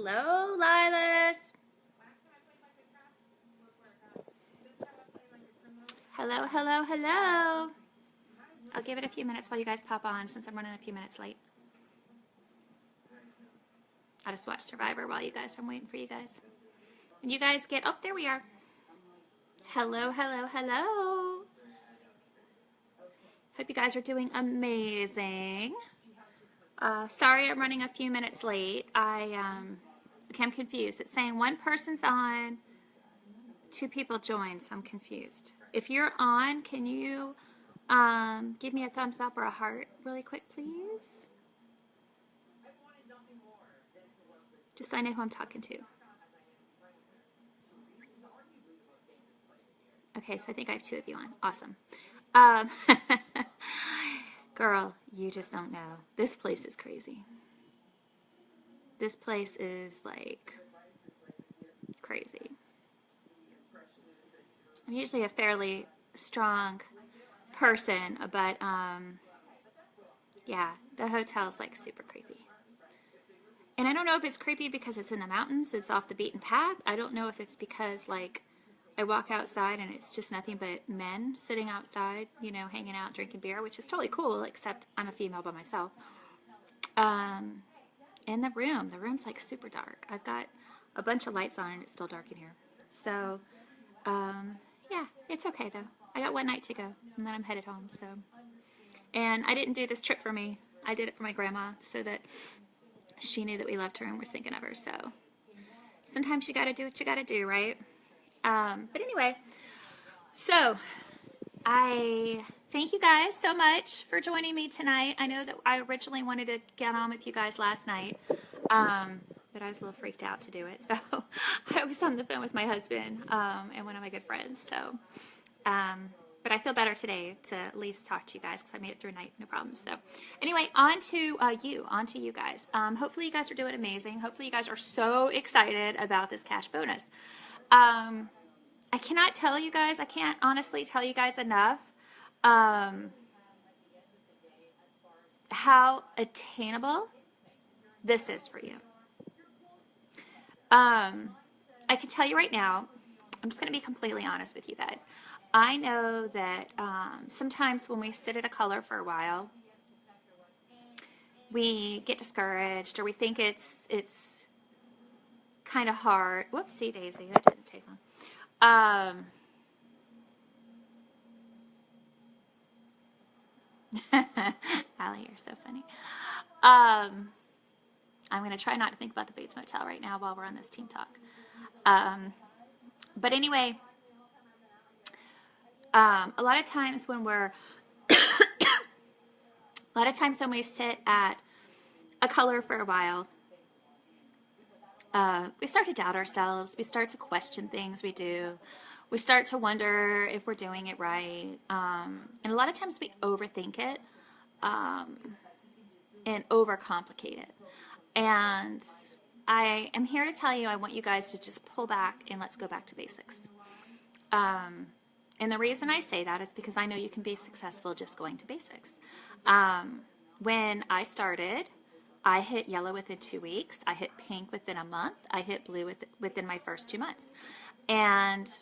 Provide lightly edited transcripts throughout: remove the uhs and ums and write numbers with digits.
Hello, Lilas. Hello, hello, hello. I'll give it a few minutes while you guys pop on since I'm running a few minutes late. I'll just watch Survivor while you guys, I'm waiting for you guys. When you guys get, oh, there we are. Hello, hello, hello. Hope you guys are doing amazing. Sorry I'm running a few minutes late. I'm confused. It's saying one person's on, 2 people joined, so I'm confused. If you're on, can you give me a thumbs up or a heart really quick, please? Just so I know who I'm talking to. Okay, so I think I have 2 of you on. Awesome. Girl, you just don't know. This place is crazy. This place is like crazy. I'm usually a fairly strong person, but yeah, the hotel's like super creepy. And I don't know if it's creepy because it's in the mountains, it's off the beaten path. I don't know if it's because like I walk outside and it's just nothing but men sitting outside, you know, hanging out, drinking beer, which is totally cool, except I'm a female by myself. And the room's like super dark. I've got a bunch of lights on and it's still dark in here. So, yeah, it's okay though. I got one night to go and then I'm headed home, so. And I didn't do this trip for me. I did it for my grandma so that she knew that we loved her and were thinking of her, so. Sometimes you gotta do what you gotta do, right? But anyway, so I thank you guys so much for joining me tonight. I know that I originally wanted to get on with you guys last night, but I was a little freaked out to do it. So I was on the phone with my husband and one of my good friends. So, but I feel better today to at least talk to you guys because I made it through night, no problems. So anyway, on to you guys. Hopefully you guys are doing amazing. Hopefully you guys are so excited about this cash bonus. I cannot tell you guys, I can't honestly tell you guys enough how attainable this is for you. I can tell you right now, I'm just going to be completely honest with you guys. I know that sometimes when we sit at a color for a while, we get discouraged or we think it's kind of hard. Whoopsie daisy, that didn't take long. Allie, you're so funny. I'm going to try not to think about the Bates Motel right now while we're on this team talk. But anyway, a lot of times when we sit at a color for a while, we start to doubt ourselves. We start to question things we do. We start to wonder if we're doing it right. And a lot of times we overthink it and overcomplicate it. And I am here to tell you, I want you guys to just pull back and let's go back to basics. And the reason I say that is because I know you can be successful just going to basics. When I started, I hit yellow within 2 weeks. I hit pink within a month. I hit blue within my first 2 months. And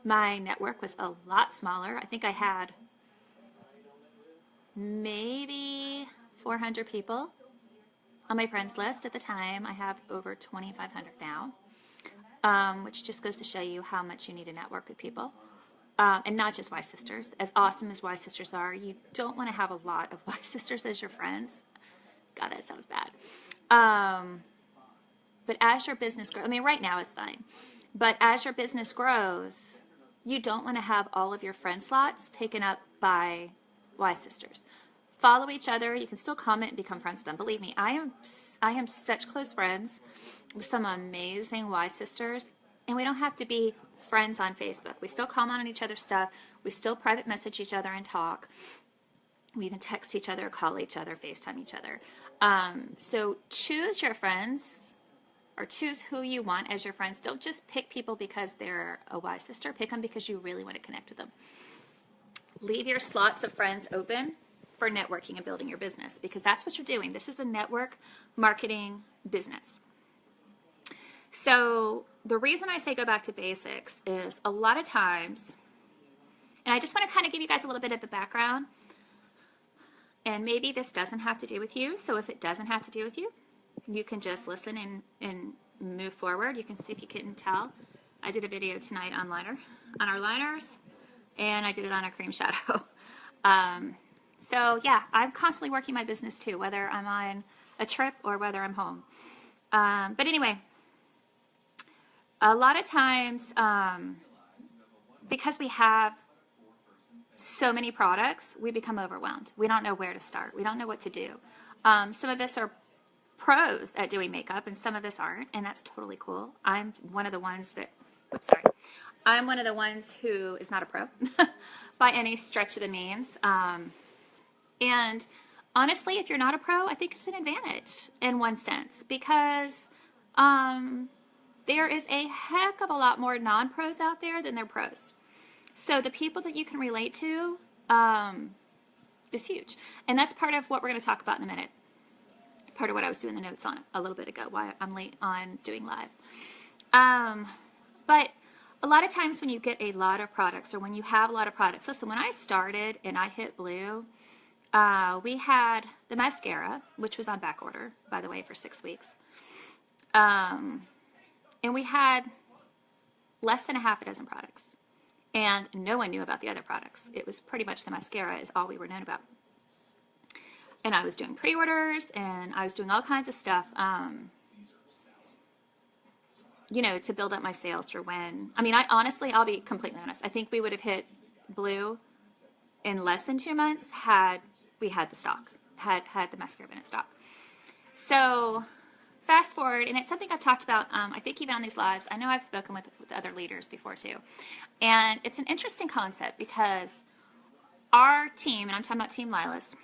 my network was a lot smaller. I think I had maybe 400 people on my friends list at the time. I have over 2,500 now, which just goes to show you how much you need to network with people. And not just Y Sisters. As awesome as Y Sisters are, you don't want to have a lot of Y Sisters as your friends. God, that sounds bad. But as your business grows, I mean, right now it's fine. But as your business grows, you don't want to have all of your friend slots taken up by Y Sisters. Follow each other. You can still comment and become friends with them. Believe me, I am such close friends with some amazing Y Sisters, and we don't have to be friends on Facebook. We still comment on each other's stuff. We still private message each other and talk. We even text each other, call each other, FaceTime each other. So choose your friends or choose who you want as your friends. Don't just pick people because they're a Y Sister. Pick them because you really want to connect with them. Leave your slots of friends open for networking and building your business, because that's what you're doing. This is a network marketing business. So the reason I say go back to basics is a lot of times, and I just want to kind of give you guys a little bit of the background, and maybe this doesn't have to do with you. So if it doesn't have to do with you, you can just listen and move forward. You can see if you couldn't tell. I did a video tonight on our liners, and I did it on a cream shadow. So yeah, I'm constantly working my business too, whether I'm on a trip or whether I'm home. But anyway, a lot of times, because we have so many products, we become overwhelmed. We don't know where to start. We don't know what to do. Some of us are pros at doing makeup, and some of us aren't, and that's totally cool. I'm one of the ones that, I'm one of the ones who is not a pro by any stretch of the means. And honestly, if you're not a pro, I think it's an advantage in one sense, because there is a heck of a lot more non-pros out there than there are pros. So the people that you can relate to is huge. And that's part of what we're going to talk about in a minute. Part of what I was doing the notes on a little bit ago, why I'm late on doing live. But a lot of times when you get a lot of products, or when you have a lot of products, listen, when I started and I hit Blue, we had the mascara, which was on back order, by the way, for 6 weeks. And we had less than a half a dozen products. And no one knew about the other products. It was pretty much the mascara is all we were known about. And I was doing pre-orders, and I was doing all kinds of stuff, you know, to build up my sales for when, I mean, I'll be completely honest. I think we would have hit Blue in less than 2 months had we had the stock, had the mascara been in stock. So fast forward, and it's something I've talked about, I think even on these lives. I know I've spoken with other leaders before too. And it's an interesting concept, because our team, and I'm talking about Team Lilas,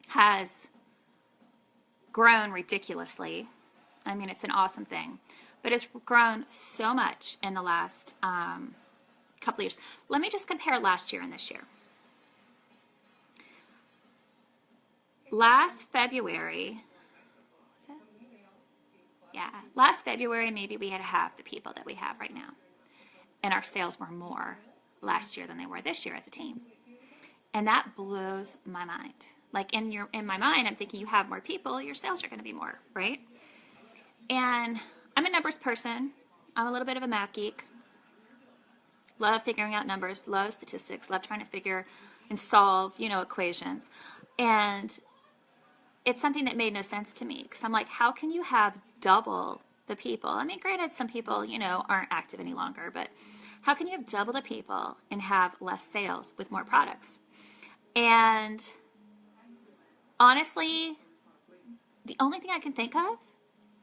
has grown ridiculously. I mean, it's an awesome thing, but it's grown so much in the last couple of years. Let me just compare last year and this year. Last February, last February, maybe we had half the people that we have right now. And our sales were more last year than they were this year as a team. And that blows my mind. Like in my mind, I'm thinking you have more people, your sales are going to be more, right? And I'm a numbers person. I'm a little bit of a math geek. Love figuring out numbers, love statistics, love trying to figure and solve, you know, equations. And it's something that made no sense to me, because I'm like, how can you have double the people? I mean, granted, some people, you know, aren't active any longer, but how can you have double the people and have less sales with more products? And honestly, the only thing I can think of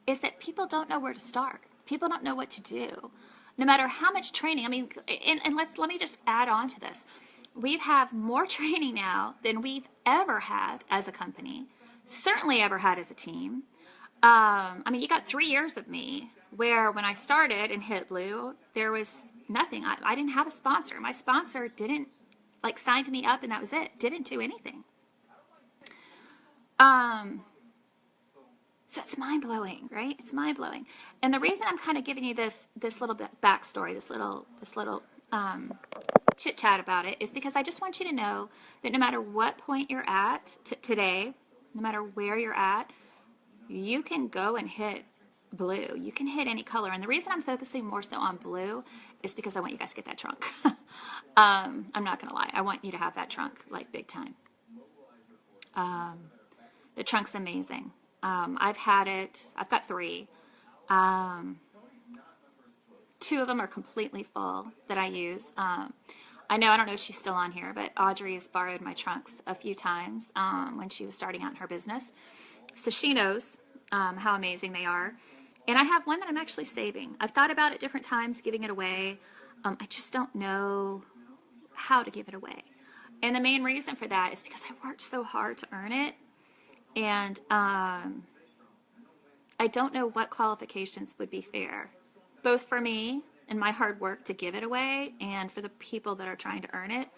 is that people don't know where to start. People don't know what to do. No matter how much training, I mean, and let me just add on to this. We have more training now than we've ever had as a company, certainly ever had as a team. I mean, you got 3 years of me, where when I started and hit Blue, there was nothing. I didn't have a sponsor. My sponsor didn't, like, signed me up, and that was it. Didn't do anything. So it's mind-blowing, right? It's mind-blowing. And the reason I'm kind of giving you this little bit backstory, this little chit-chat about it, is because I just want you to know that no matter what point you're at today, no matter where you're at, you can go and hit Blue. You can hit any color. And the reason I'm focusing more so on Blue is because I want you guys to get that trunk. I'm not going to lie. I want you to have that trunk, like, big time. The trunk's amazing. I've had it. I've got 3. 2 of them are completely full that I use. I don't know if she's still on here, but Audrey has borrowed my trunks a few times when she was starting out in her business. So she knows how amazing they are. And I have one that I'm actually saving. I've thought about at different times giving it away. I just don't know how to give it away. And the main reason for that is because I worked so hard to earn it. And I don't know what qualifications would be fair, both for me and my hard work to give it away, and for the people that are trying to earn it.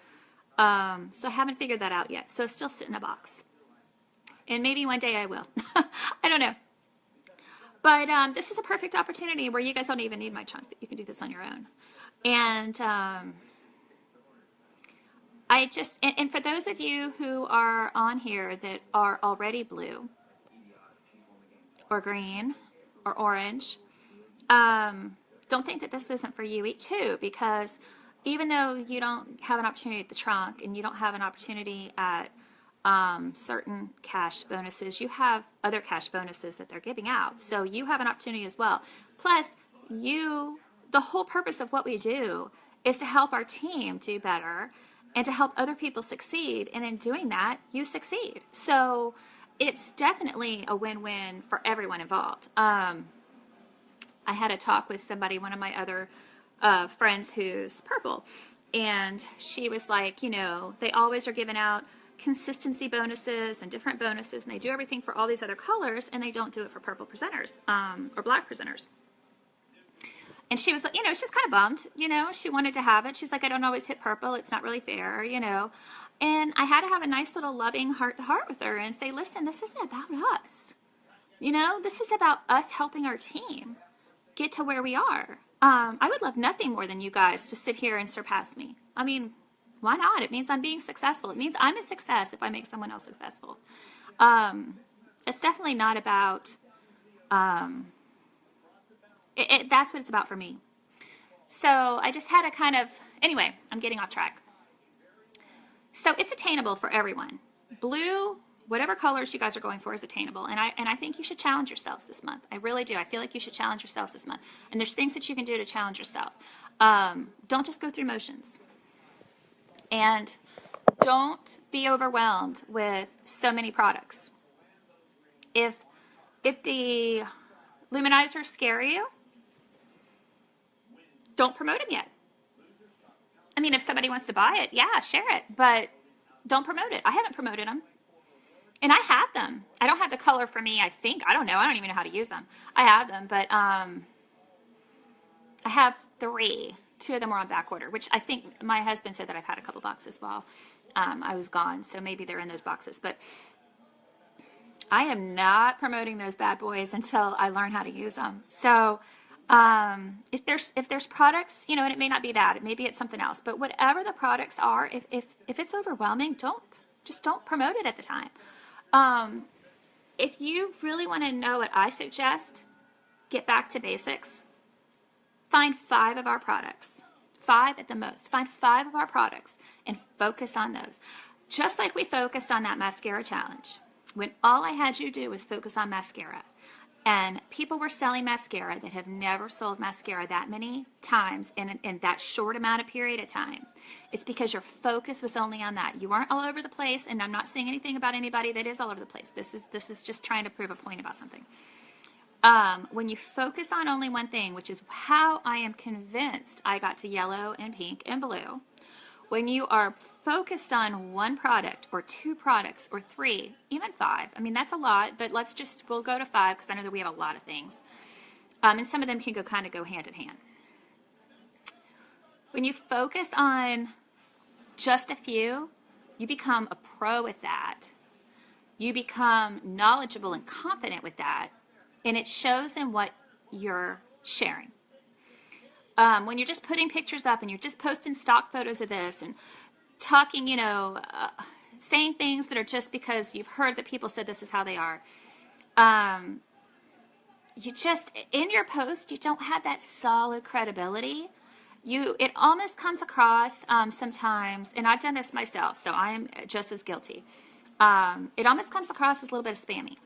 So I haven't figured that out yet. So it's still sitting in a box. And maybe one day I will. I don't know. But this is a perfect opportunity where you guys don't even need my chunk. You can do this on your own. And and for those of you who are on here that are already blue or green or orange, don't think that this isn't for you too, because even though you don't have an opportunity at the trunk and you don't have an opportunity at certain cash bonuses, you have other cash bonuses that they're giving out. So you have an opportunity as well. Plus, the whole purpose of what we do is to help our team do better and to help other people succeed. And in doing that, you succeed. So it's definitely a win-win for everyone involved. I had a talk with somebody, one of my other friends who's purple, and she was like, they always are giving out consistency bonuses and different bonuses, and they do everything for all these other colors, and they don't do it for purple presenters or black presenters. And she was like, she's kind of bummed, she wanted to have it. She's like, I don't always hit purple. It's not really fair, And I had to have a nice little loving heart-to-heart with her and say, listen, this isn't about us. This is about us helping our team get to where we are. I would love nothing more than you guys to sit here and surpass me. I mean, why not? It means I'm being successful. It means I'm a success if I make someone else successful. It's definitely not about, that's what it's about for me. So I just had a kind of, anyway, I'm getting off track. So it's attainable for everyone. Blue, whatever colors you guys are going for is attainable. And I think you should challenge yourselves this month. I really do. I feel like you should challenge yourselves this month. And there's things that you can do to challenge yourself. Don't just go through motions. And don't be overwhelmed with so many products. If the luminizers scare you, don't promote them yet. I mean, if somebody wants to buy it, yeah, share it. But don't promote it. I haven't promoted them. And I have them. I don't have the color for me, I think. I don't know. I don't even know how to use them. I have them, but I have 3. 2 of them were on back order, which I think my husband said that I've had a couple boxes while I was gone, so maybe they're in those boxes. But I am not promoting those bad boys until I learn how to use them. So if there's products, and it may not be that, it maybe it's something else. But whatever the products are, if it's overwhelming, don't promote it at the time. If you really want to know what I suggest, get back to basics. Find 5 of our products, 5 at the most. Find 5 of our products and focus on those. Just like we focused on that mascara challenge, when all I had you do was focus on mascara. And people were selling mascara that have never sold mascara that many times in that short amount of period of time. It's because your focus was only on that. You weren't all over the place, and I'm not saying anything about anybody that is all over the place. This is just trying to prove a point about something. When you focus on only one thing, which is how I am convinced I got to yellow and pink and blue, when you are focused on one product or 2 products or 3, even 5, I mean, that's a lot, but we'll go to 5 because I know that we have a lot of things. And some of them can kind of go hand in hand. When you focus on just a few, you become a pro with that. You become knowledgeable and confident with that. And it shows in what you're sharing. When you're just putting pictures up and you're just posting stock photos of this and talking, saying things that are just because you've heard that people said this is how they are. In your post, you don't have that solid credibility. It almost comes across sometimes, and I've done this myself, so I am just as guilty. It almost comes across as a little bit of spammy.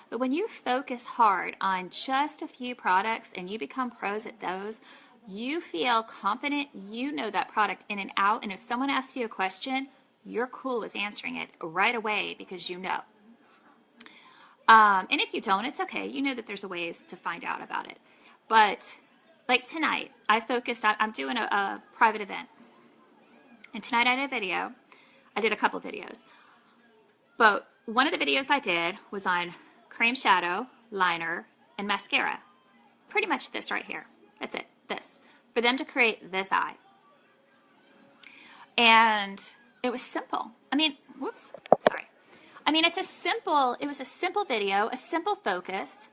But when you focus hard on just a few products and you become pros at those, you feel confident, you know that product in and out, and if someone asks you a question, you're cool with answering it right away because you know. And if you don't, it's okay. You know that there's ways to find out about it. But like tonight, I'm doing a private event. And tonight I did a video. I did a couple videos. But one of the videos I did was on cream shadow, liner, and mascara. Pretty much this right here. That's it. This. For them to create this eye. And it was simple. I mean, whoops, sorry. I mean, it was a simple video, a simple focus.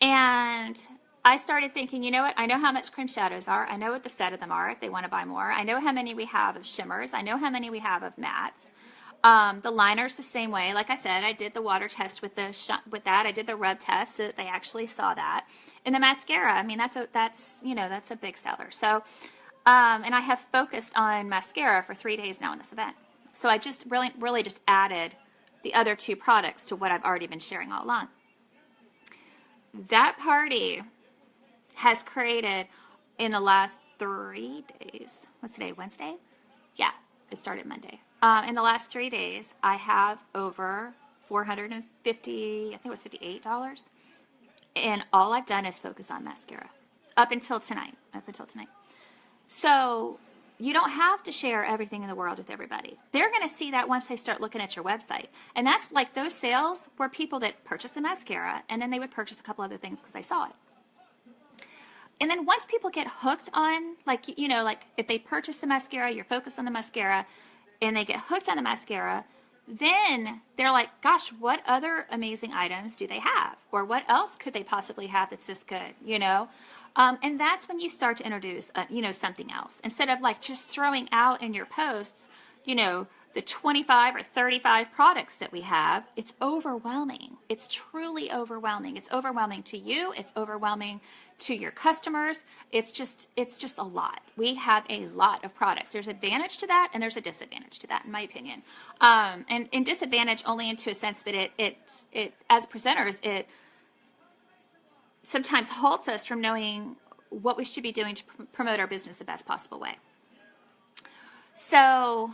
And I started thinking, you know what? I know how much cream shadows are. I know what the set of them are if they want to buy more. I know how many we have of shimmers. I know how many we have of mattes. The liner's the same way. Like I said, I did the water test with that. I did the rub test so that they actually saw that. And the mascara, I mean, that's a big seller. So, and I have focused on mascara for 3 days now in this event. So I just really just added the other 2 products to what I've already been sharing all along. That party has created in the last 3 days. What's today? Wednesday? Yeah, it started Monday. In the last 3 days, I have over $450, I think it was $58. And all I've done is focus on mascara up until tonight. So you don't have to share everything in the world with everybody. They're going to see that once they start looking at your website. And that's like those sales were people that purchased the mascara and then they would purchase a couple other things because they saw it. And then once people get hooked on, like if they purchase the mascara, you're focused on the mascara, and they get hooked on the mascara, then they're like, gosh, what other amazing items do they have? Or what else could they possibly have that's this good, And that's when you start to introduce, something else. Instead of like just throwing out in your posts, the 25 or 35 products that we have, it's overwhelming. It's truly overwhelming. It's overwhelming to you. It's overwhelming to your customers. It's just a lot. We have a lot of products. There's advantage to that and there's a disadvantage to that, in my opinion. And disadvantage only into a sense that it as presenters, it sometimes halts us from knowing what we should be doing to promote our business the best possible way. So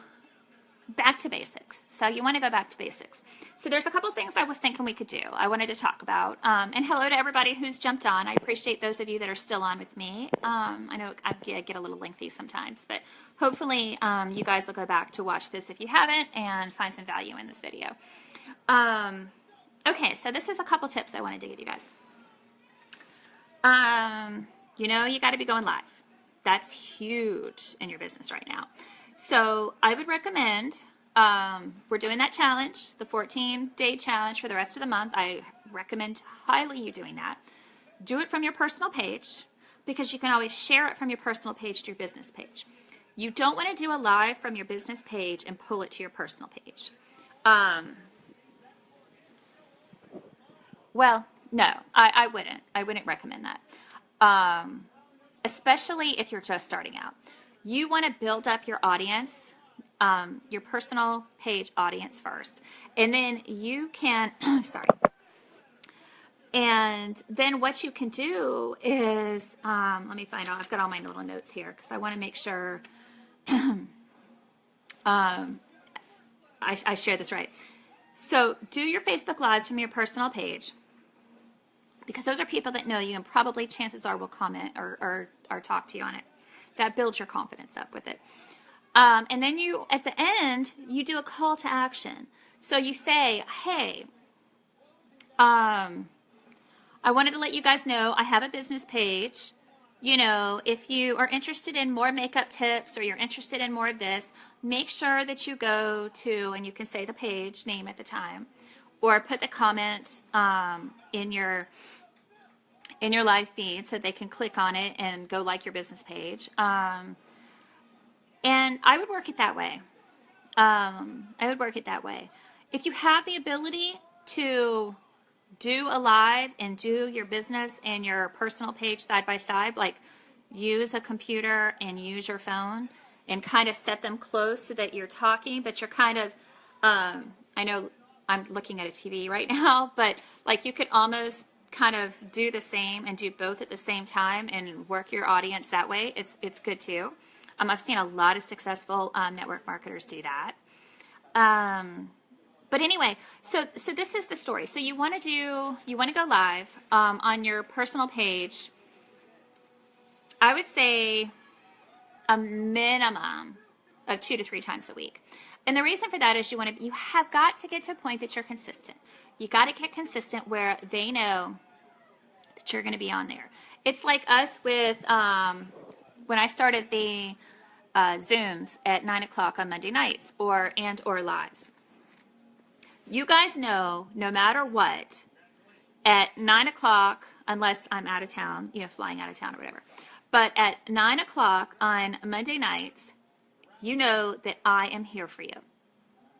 back to basics. So you want to go back to basics. So there's a couple things I was thinking we could do. I wanted to talk about. And hello to everybody who's jumped on. I appreciate those of you that are still on with me. I know I get a little lengthy sometimes, but hopefully you guys will go back to watch this if you haven't and find some value in this video. Okay, so this is a couple tips I wanted to give you guys. You got to be going live. That's huge in your business right now. So I would recommend, we're doing that challenge, the 14-day challenge for the rest of the month. I recommend highly you doing that. Do it from your personal page because you can always share it from your personal page to your business page. You don't want to do a live from your business page and pull it to your personal page. Well, no, I wouldn't. I wouldn't recommend that, especially if you're just starting out. You want to build up your audience, your personal page audience first. And then you can, sorry. And then what you can do is, let me find out, I've got all my little notes here because I want to make sure I share this right. So do your Facebook Lives from your personal page because those are people that know you and probably chances are will comment or talk to you on it. That builds your confidence up with it. And then you, at the end, you do a call to action. So you say, hey, I wanted to let you guys know I have a business page. If you are interested in more makeup tips or you're interested in more of this, make sure that you go to, and you can say the page name at the time, or put the comment in your live feed so they can click on it and go like your business page. And I would work it that way. If you have the ability to do a live and do your business and your personal page side by side, like use a computer and use your phone and kind of set them close so that you're talking, but you're kind of, I know I'm looking at a TV right now, but like you could almost kind of do the same and do both at the same time and work your audience that way. It's good too. I've seen a lot of successful network marketers do that. But anyway, so this is the story. So you want to go live on your personal page. I would say a minimum of 2 to 3 times a week. And the reason for that is you have got to get to a point that you're consistent. You got to get consistent where they know that you're going to be on there. It's like us with when I started the Zooms at 9 o'clock on Monday nights or lives. You guys know, no matter what, at 9 o'clock, unless I'm out of town, you know, flying out of town or whatever, but at 9 o'clock on Monday nights, you know that I am here for you.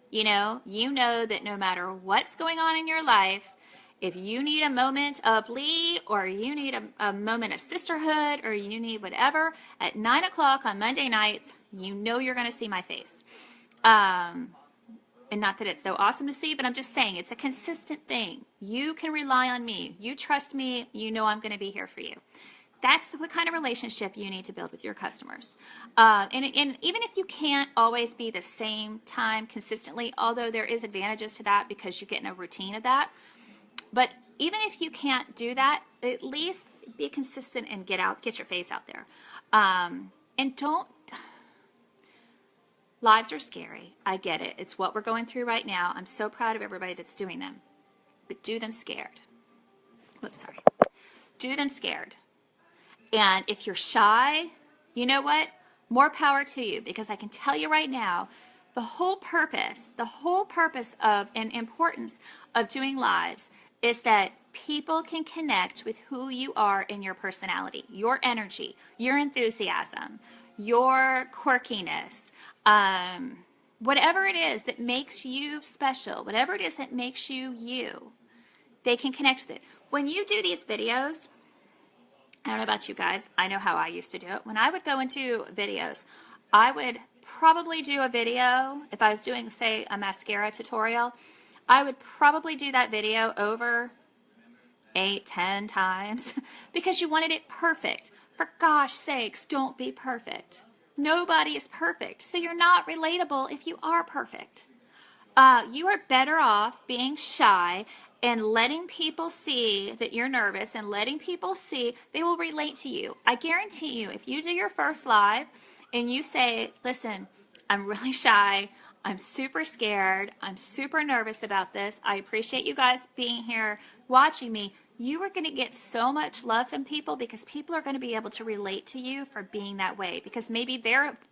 You know that no matter what's going on in your life, if you need a moment of Lee, or you need a moment of sisterhood, or you need whatever, at 9 o'clock on Monday nights, you know you're going to see my face. And not that it's so awesome to see, but I'm just saying it's a consistent thing. You can rely on me. You trust me. You know I'm going to be here for you. That's the kind of relationship you need to build with your customers. And even if you can't always be the same time consistently, although there is advantages to that because you get in a routine of that. But even if you can't do that, at least be consistent and get your face out there. And don't. Lives are scary. I get it. It's what we're going through right now. I'm so proud of everybody that's doing them. But do them scared. Whoops, sorry. Do them scared. And if you're shy, you know what? More power to you, because I can tell you right now, the whole purpose of and importance of doing lives is that people can connect with who you are in your personality, your energy, your enthusiasm, your quirkiness, whatever it is that makes you special, whatever it is that makes you you, they can connect with it. When you do these videos, I don't know about you guys, I know how I used to do it. When I would go into videos, I would probably do a video, if I was doing, say, a mascara tutorial, I would probably do that video over 8-10 times because you wanted it perfect. For gosh sakes, don't be perfect. Nobody is perfect, so you're not relatable if you are perfect. You are better off being shy and letting people see that you're nervous and letting people see they will relate to you. I guarantee you, if you do your first live and you say, listen, I'm really shy, I'm super scared, I'm super nervous about this, I appreciate you guys being here watching me, you are going to get so much love from people because people are going to be able to relate to you for being that way, because maybe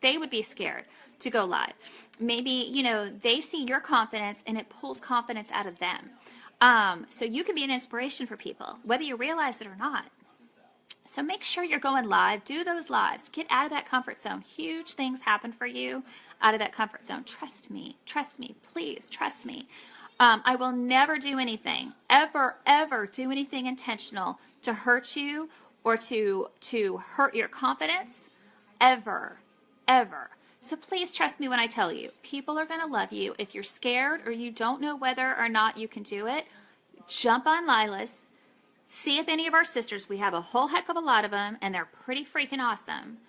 they would be scared to go live. Maybe, they see your confidence and it pulls confidence out of them. So you can be an inspiration for people, whether you realize it or not. So make sure you're going live. Do those lives. Get out of that comfort zone. Huge things happen for you out of that comfort zone. Trust me. Trust me. Please trust me. I will never do anything, ever do anything intentional to hurt you or to hurt your confidence, ever. So please trust me when I tell you, people are going to love you. If you're scared or you don't know whether or not you can do it, jump on Lilas. See if any of our sisters, we have a whole heck of a lot of them, and they're pretty freaking awesome.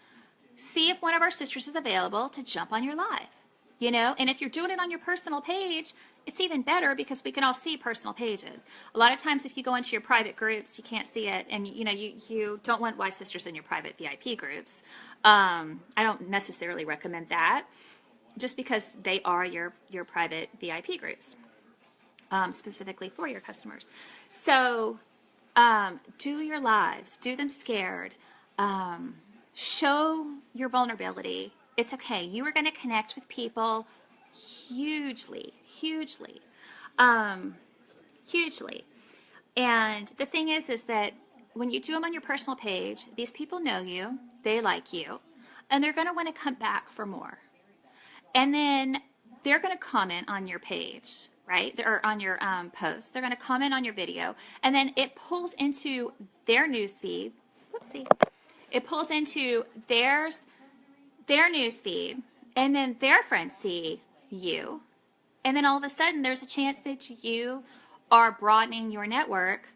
See if one of our sisters is available to jump on your live. And if you're doing it on your personal page, it's even better because we can all see personal pages. A lot of times if you go into your private groups, you can't see it, and you don't want Y Sisters in your private VIP groups. I don't necessarily recommend that just because they are your private VIP groups, specifically for your customers. So do your lives, do them scared, show your vulnerability. It's okay. You are going to connect with people hugely. And the thing is that when you do them on your personal page, these people know you, they like you, and they're going to want to come back for more. And then they're going to comment on your page, right? Or on your post. They're going to comment on your video, and then it pulls into their newsfeed. Whoopsie. It pulls into their newsfeed, and then their friends see you. And then all of a sudden, there's a chance that you are broadening your network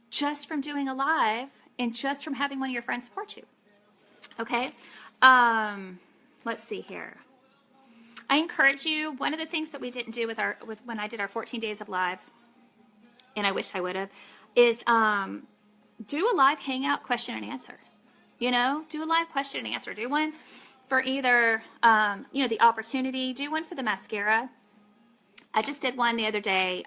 just from doing a live and just from having one of your friends support you. Okay? Let's see here. I encourage you, one of the things that we didn't do when I did our 14 days of lives, and I wish I would have, is do a live hangout question and answer. Do a live question and answer. Do one for either, the opportunity. Do one for the mascara. I just did one the other day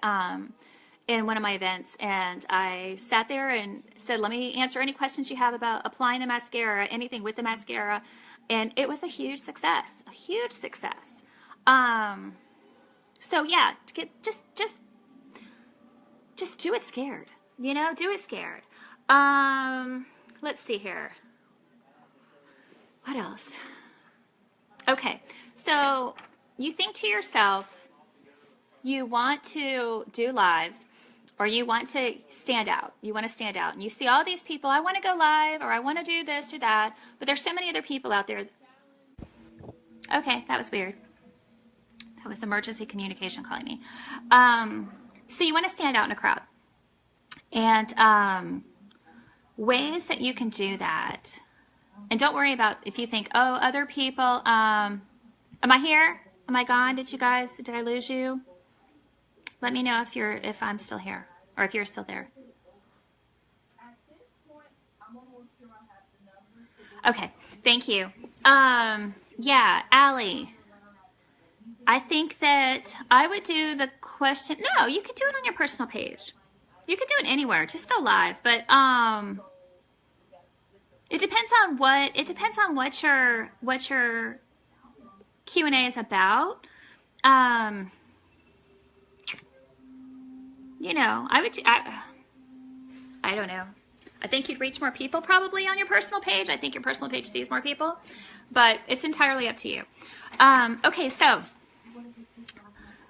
in one of my events, and I sat there and said, let me answer any questions you have about applying the mascara, anything with the mascara. And it was a huge success, a huge success. So yeah, just do it scared, you know, do it scared. Let's see here. What else? Okay, so you think to yourself, you want to do lives, or you want to stand out. You want to stand out. And you see all these people, I want to go live, or I want to do this or that, but there's so many other people out there. Okay, that was weird. That was emergency communication calling me. So you want to stand out in a crowd. And ways that you can do that. And don't worry about if you think, oh, other people, am I here? Am I gone? Did I lose you? Let me know if I'm still here, or if you're still there. Okay, thank you. Yeah, Allie, I think that I would do the question. No, you could do it on your personal page. You could do it anywhere. Just go live. But it depends on what your Q&A is about. You know, I don't know. I think you'd reach more people probably on your personal page. I think your personal page sees more people, but it's entirely up to you. Okay, so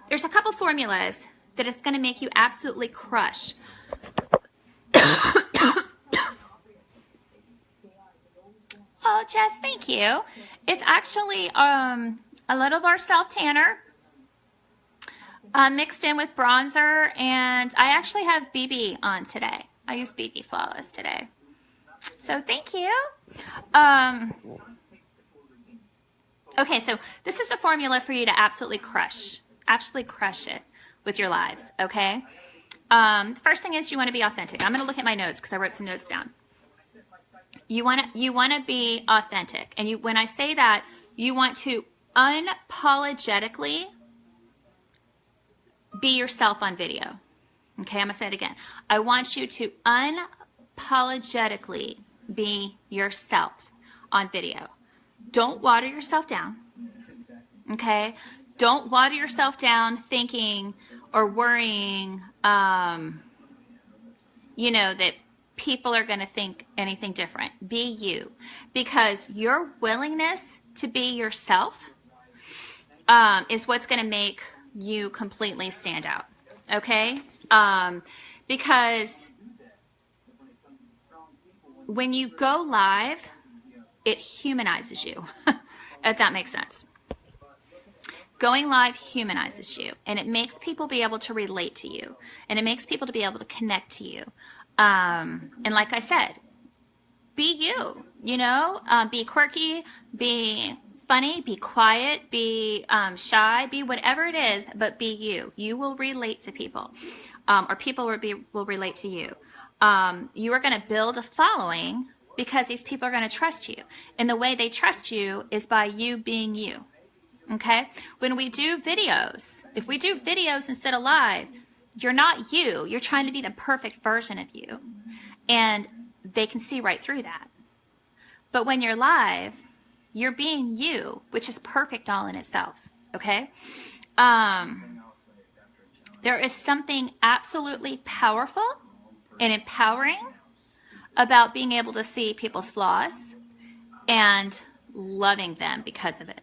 there's a couple formulas that is going to make you absolutely crush. Oh, Jess, thank you. It's actually a little more self-tanner mixed in with bronzer, and I actually have BB on today. I use BB Flawless today. So thank you. Okay, so this is a formula for you to absolutely crush it with your lives, okay? The first thing is you want to be authentic. I'm going to look at my notes because I wrote some notes down. You want to be authentic. And when I say that, you want to unapologetically be yourself on video. Okay, I'm going to say it again. I want you to unapologetically be yourself on video. Don't water yourself down. Okay? Don't water yourself down thinking or worrying, you know, that people are going to think anything different. Be you. Because your willingness to be yourself is what's going to make you completely stand out. Okay? Because when you go live, it humanizes you, if that makes sense. Going live humanizes you, and it makes people be able to relate to you, and it makes people to be able to connect to you. And like I said, be you, you know, be quirky, be funny, be quiet, be shy, be whatever it is, but be you. You will relate to people, or people will relate to you. You are going to build a following because these people are going to trust you. And the way they trust you is by you being you. Okay? When we do videos, if we do videos instead of live, you're not you. You're trying to be the perfect version of you. And they can see right through that. But when you're live, you're being you, which is perfect all in itself. Okay? There is something absolutely powerful and empowering about being able to see people's flaws and loving them because of it.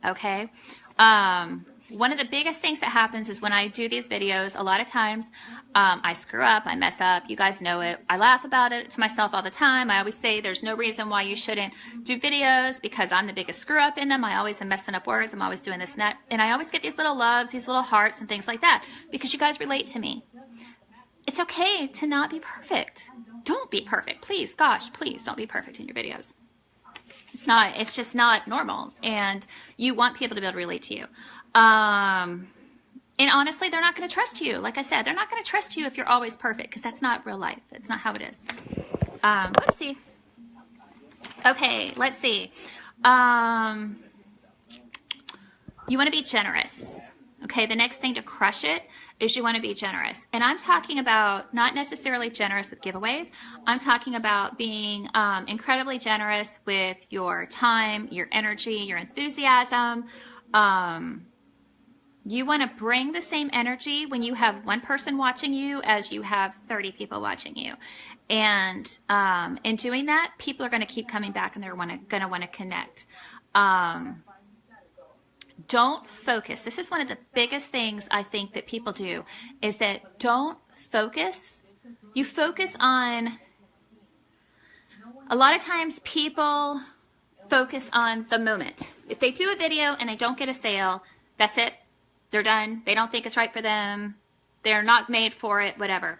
Okay? One of the biggest things that happens is when I do these videos, a lot of times I screw up, I mess up. You guys know it. I laugh about it to myself all the time. I always say there's no reason why you shouldn't do videos because I'm the biggest screw up in them. I always am messing up words. I'm always doing this and that. And I always get these little loves, these little hearts and things like that because you guys relate to me. It's okay to not be perfect. Don't be perfect. Please, gosh, please don't be perfect in your videos. It's just not normal. And you want people to be able to relate to you. And honestly, they're not going to trust you. Like I said, they're not going to trust you if you're always perfect because that's not real life. It's not how it is. Let's see. Okay, let's see. You want to be generous. Okay, the next thing to crush it is you want to be generous. And I'm talking about not necessarily generous with giveaways. I'm talking about being incredibly generous with your time, your energy, your enthusiasm. You want to bring the same energy when you have one person watching you as you have 30 people watching you. And in doing that, people are going to keep coming back and they're going to want to connect. Don't focus. This is one of the biggest things I think that people do, is that don't focus. You focus on, a lot of times people focus on the moment. If they do a video and they don't get a sale, that's it. They're done. They don't think it's right for them. They're not made for it, whatever.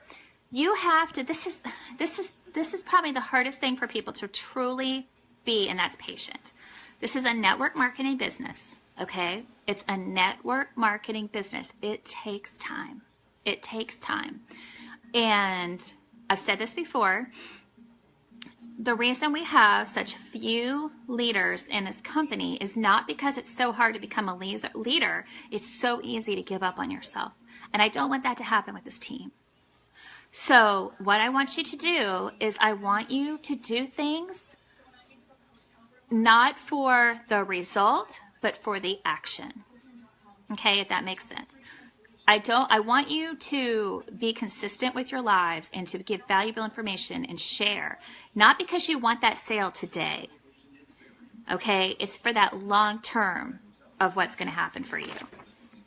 You have to, this is probably the hardest thing for people to truly be, and that's patient. This is a network marketing business, okay? It's a network marketing business. It takes time. It takes time. And I've said this before, the reason we have such few leaders in this company is not because it's so hard to become a leader. It's so easy to give up on yourself. And I don't want that to happen with this team. So what I want you to do is I want you to do things not for the result, but for the action. Okay, if that makes sense. I want you to be consistent with your lives and to give valuable information and share. Not because you want that sale today. Okay, it's for that long term of what's going to happen for you.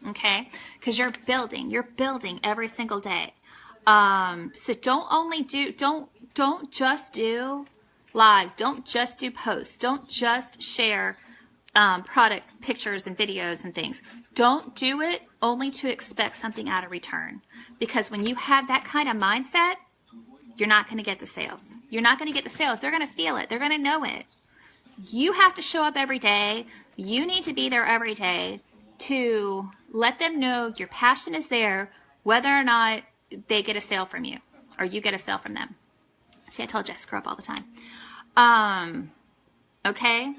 Okay, because you're building every single day. So don't just do lives. Don't just do posts. Don't just share product pictures and videos and things. Don't do it only to expect something out of return. Because when you have that kind of mindset, you're not going to get the sales. You're not going to get the sales. They're going to feel it. They're going to know it. You have to show up every day. You need to be there every day to let them know your passion is there, whether or not they get a sale from you or you get a sale from them. See, I told you I screw up all the time. Okay?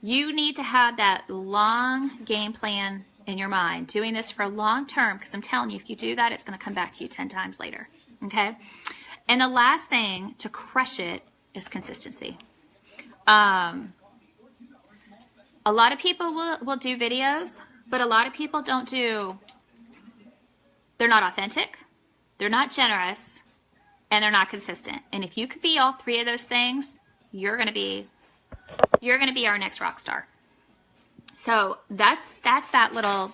You need to have that long game plan in your mind, doing this for long term, because I'm telling you, if you do that, it's going to come back to you 10 times later. Okay? And the last thing to crush it is consistency. A lot of people will do videos, but a lot of people they're not authentic, they're not generous, and they're not consistent. And if you could be all three of those things, you're going to be our next rock star. So that's that little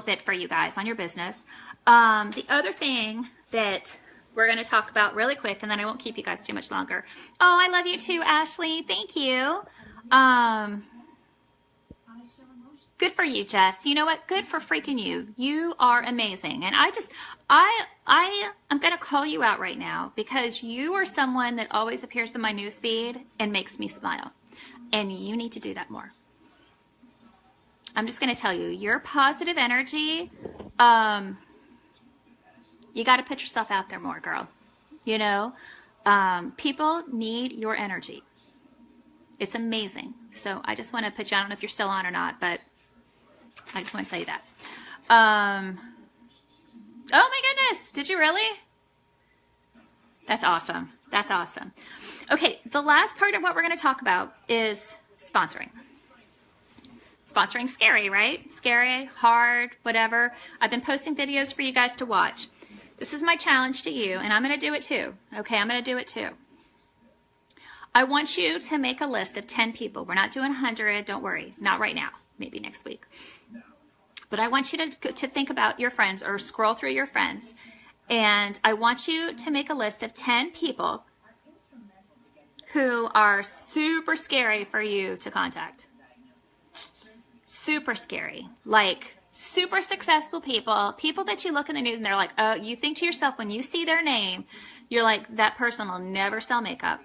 bit for you guys on your business. The other thing that we're going to talk about really quick, and then I won't keep you guys too much longer. Oh, I love you too, Ashley. Thank you. Good for you, Jess. You know what? Good for freaking you. You are amazing. And I'm going to call you out right now because you are someone that always appears in my news feed and makes me smile. And you need to do that more. I'm just going to tell you, your positive energy, you got to put yourself out there more, girl. You know, people need your energy. It's amazing. So I just want to put you, I don't know if you're still on or not, but I just want to tell you that. Oh my goodness. Did you really? That's awesome. That's awesome. Okay. The last part of what we're going to talk about is sponsoring. Sponsoring's scary, right? Scary, hard, whatever. I've been posting videos for you guys to watch. This is my challenge to you, and I'm going to do it too. Okay, I'm going to do it too. I want you to make a list of 10 people. We're not doing 100, don't worry. Not right now, maybe next week. But I want you to think about your friends or scroll through your friends, and I want you to make a list of 10 people who are super scary for you to contact. Super scary. Like super successful people, people that you look in the news and they're like, oh, you think to yourself when you see their name, you're like, that person will never sell makeup.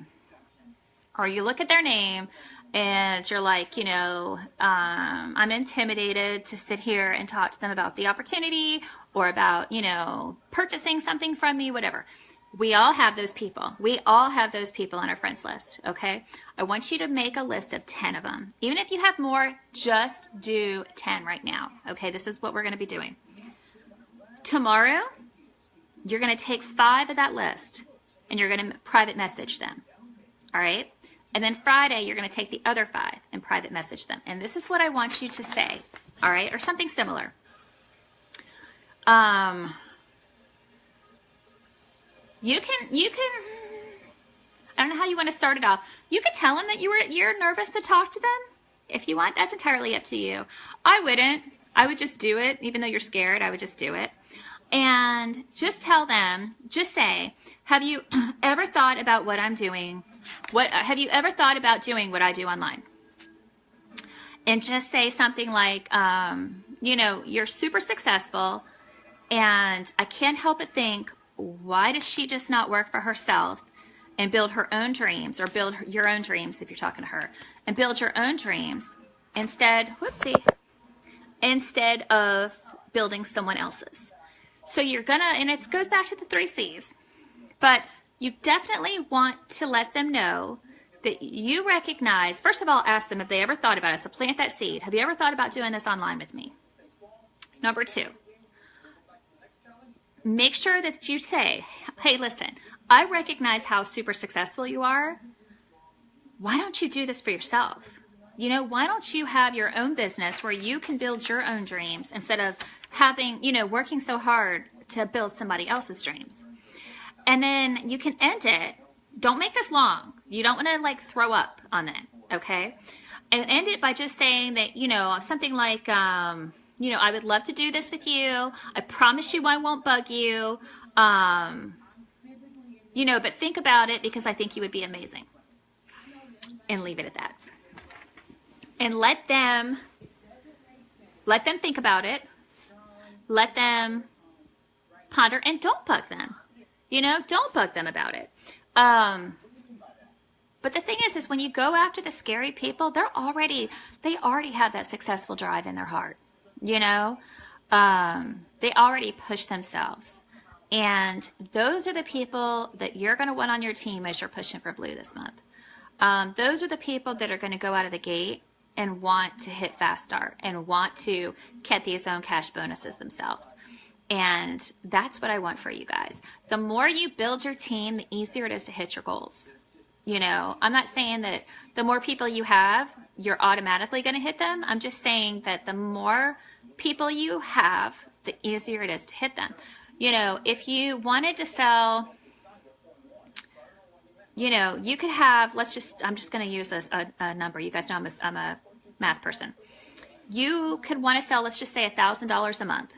Or you look at their name and you're like, you know, I'm intimidated to sit here and talk to them about the opportunity or about, you know, purchasing something from me, whatever. We all have those people. We all have those people on our friends list, okay? I want you to make a list of 10 of them. Even if you have more, just do 10 right now, okay? This is what we're going to be doing. Tomorrow, you're going to take 5 of that list and you're going to private message them. All right. And then Friday, you're going to take the other 5 and private message them. And this is what I want you to say. All right. Or something similar. You can, I don't know how you want to start it off. You could tell them that you're nervous to talk to them if you want. That's entirely up to you. I wouldn't. I would just do it. Even though you're scared, I would just do it. And just tell them, just say, have you ever thought about what I'm doing? Have you ever thought about doing what I do online? And just say something like, you know, you're super successful and I can't help but think, why does she just not work for herself and build her own dreams, or build your own dreams if you're talking to her, and build your own dreams instead of building someone else's. So you're gonna, and it goes back to the 3 C's, but you definitely want to let them know that you recognize, first of all, ask them if they ever thought about it. So plant that seed. Have you ever thought about doing this online with me? Number 2, make sure that you say, hey, listen, I recognize how super successful you are. Why don't you do this for yourself? You know, why don't you have your own business where you can build your own dreams instead of having, you know, working so hard to build somebody else's dreams? And then you can end it. Don't make this long. You don't want to like throw up on it, okay? And end it by just saying that, you know, something like, you know, I would love to do this with you. I promise you I won't bug you. You know, but think about it because I think you would be amazing. And leave it at that. And let them think about it. Let them ponder, and don't bug them. You know, don't bug them about it. But the thing is when you go after the scary people, they already have that successful drive in their heart. You know, they already push themselves. And those are the people that you're going to want on your team as you're pushing for blue this month. Those are the people that are going to go out of the gate and want to hit fast start and want to get these own cash bonuses themselves. And that's what I want for you guys. The more you build your team, the easier it is to hit your goals. You know, I'm not saying that the more people you have, you're automatically going to hit them. I'm just saying that the more people you have, the easier it is to hit them. You know, if you wanted to sell, you know, you could have, I'm just going to use a number. You guys know I'm a math person. You could want to sell, let's just say $1,000 a month.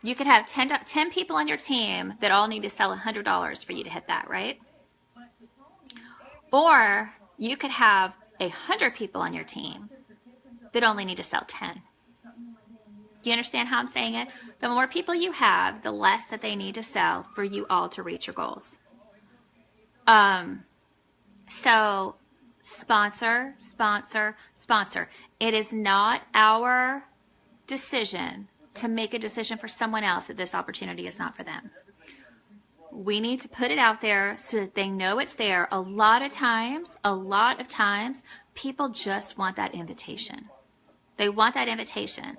You could have 10 people on your team that all need to sell $100 for you to hit that, right? Or you could have 100 people on your team that only need to sell 10. Do you understand how I'm saying it? The more people you have, the less that they need to sell for you all to reach your goals. So sponsor, sponsor, sponsor. It is not our decision to make a decision for someone else that this opportunity is not for them. We need to put it out there so that they know it's there. A lot of times, people just want that invitation. They want that invitation.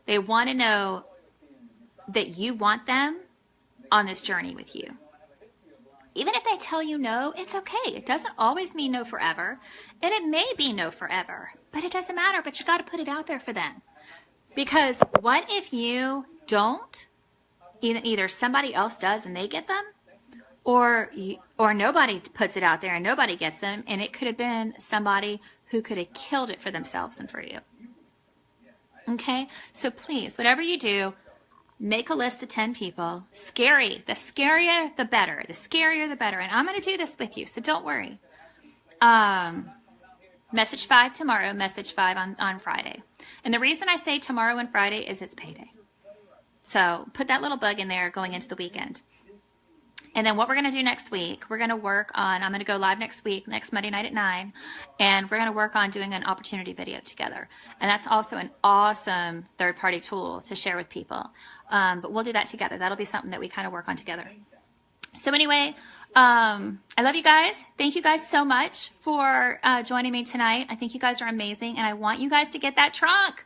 They want to know that you want them on this journey with you. Even if they tell you no, it's okay. It doesn't always mean no forever. And it may be no forever, but it doesn't matter. But you got to put it out there for them. Because what if you don't? Either somebody else does and they get them, or nobody puts it out there and nobody gets them, and it could have been somebody who could have killed it for themselves and for you. Okay? So please, whatever you do, make a list of 10 people. Scary. The scarier, the better. The scarier, the better. And I'm going to do this with you, so don't worry. Message 5 tomorrow, message 5 on Friday. And the reason I say tomorrow and Friday is it's payday. So put that little bug in there going into the weekend. And then what we're going to do next week, we're going to work on, I'm going to go live next week, next Monday night at 9, and we're going to work on doing an opportunity video together. And that's also an awesome third-party tool to share with people. But we'll do that together. That'll be something that we kind of work on together. So anyway, I love you guys. Thank you guys so much for joining me tonight. I think you guys are amazing, and I want you guys to get that trunk.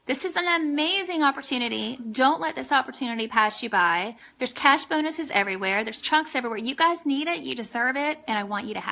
This is an amazing opportunity. Don't let this opportunity pass you by. There's cash bonuses everywhere. There's chunks everywhere. You guys need it. You deserve it. And I want you to have it.